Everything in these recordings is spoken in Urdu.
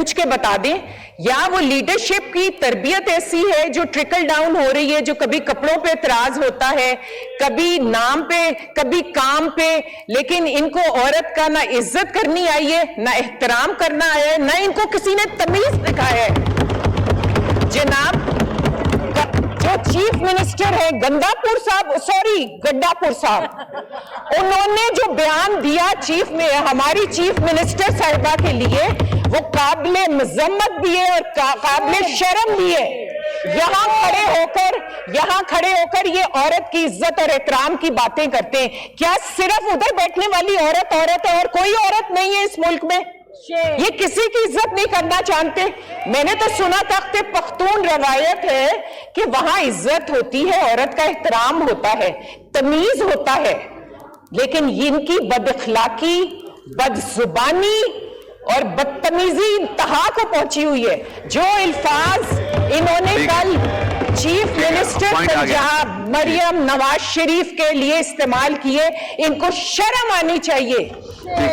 پوچھ کے بتا دیں, یا وہ لیڈرشپ کی تربیت ایسی ہے جو ٹرکل ڈاؤن ہو رہی ہے, جو کبھی کپڑوں پہ اعتراض ہوتا ہے, کبھی نام پہ, کبھی کام پہ, لیکن ان کو عورت کا نہ عزت کرنی آئی ہے, نہ احترام کرنا آیا ہے, نہ ان کو کسی نے تمیز دکھایا ہے. جناب جو چیف منسٹر ہے گندا پور صاحب, سوری گڈا پور صاحب, انہوں نے جو بیان دیا چیف میں ہماری چیف منسٹر صاحبہ کے لیے, وہ قابل مذمت بھی ہے اور قابل شرم بھی ہے. یہاں کھڑے ہو کر یہ عورت کی عزت اور احترام کی باتیں کرتے ہیں. کیا صرف ادھر بیٹھنے والی عورت ہے اور کوئی عورت نہیں ہے اس ملک میں؟ یہ کسی کی عزت نہیں کرنا چاہتے. میں نے تو سنا تخت پختون روایت ہے کہ وہاں عزت ہوتی ہے, عورت کا احترام ہوتا ہے, تمیز ہوتا ہے, لیکن ان کی بد اخلاقی, بد زبانی اور بدتمیزی انتہا کو پہنچی ہوئی ہے. جو الفاظ انہوں نے کل چیف منسٹر پنجاب مریم نواز شریف کے لیے استعمال کیے, ان کو شرم آنی چاہیے.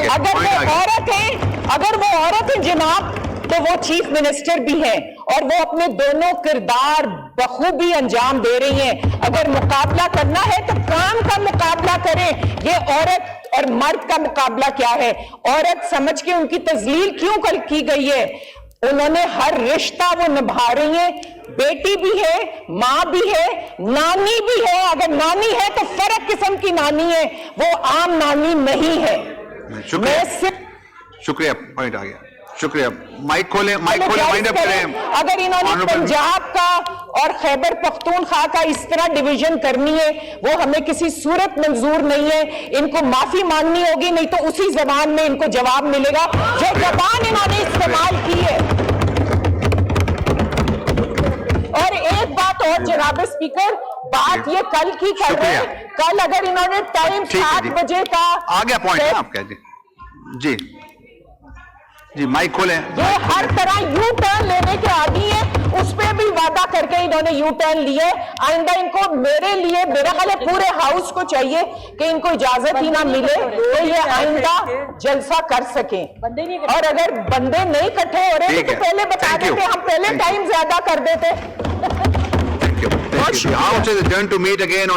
اگر وہ عورت ہیں جناب, تو وہ چیف منسٹر بھی ہیں اور وہ اپنے دونوں کردار بخوبی انجام دے رہی ہیں. اگر مقابلہ کرنا ہے تو کام کا مقابلہ کریں. یہ عورت اور مرد کا مقابلہ کیا ہے؟ عورت سمجھ کے ان کی تذلیل کیوں کی گئی ہے؟ انہوں نے ہر رشتہ وہ نبھا رہی ہیں, بیٹی بھی ہے, ماں بھی ہے, نانی بھی ہے. اگر نانی ہے تو فرق قسم کی نانی ہے, وہ عام نانی نہیں ہے. شکریہ, پوائنٹ آ گیا. شکریہ. مائک کھولیں, وائنڈ اپ کریں. اگر انہوں نے پنجاب کا اور خیبر پختونخوا کا اس طرح ڈویژن کرنی ہے, وہ ہمیں کسی صورت منظور نہیں ہے. ان کو معافی مانگنی ہوگی, نہیں تو اسی زبان میں ان کو جواب ملے گا جو زبان انہوں نے استعمال کی ہے. اور ایک بات اور جناب اسپیکر, بات یہ کل کی کر رہے ہیں, کل اگر انہوں نے ٹائم 7 بجے کا آ گیا پوائنٹ, آپ کہہ دیں. جی مائک کھولیں. یہ ہر طرح یو ٹرن لینے کے عادی ہیں, اس پہ بھی وعدہ کر کے انہوں نے یو ٹرن لیے. آئندہ ان کو میرے لیے, میرا خیال ہے پورے ہاؤس کو چاہیے کہ ان کو اجازت ہی نہ ملے تو یہ آئندہ جلسہ کر سکیں. اور اگر بندے نہیں اکٹھے ہو رہے تو پہلے بتا دیتے, ہم پہلے ٹائم زیادہ کر دیتے. The House is adjourned to meet again on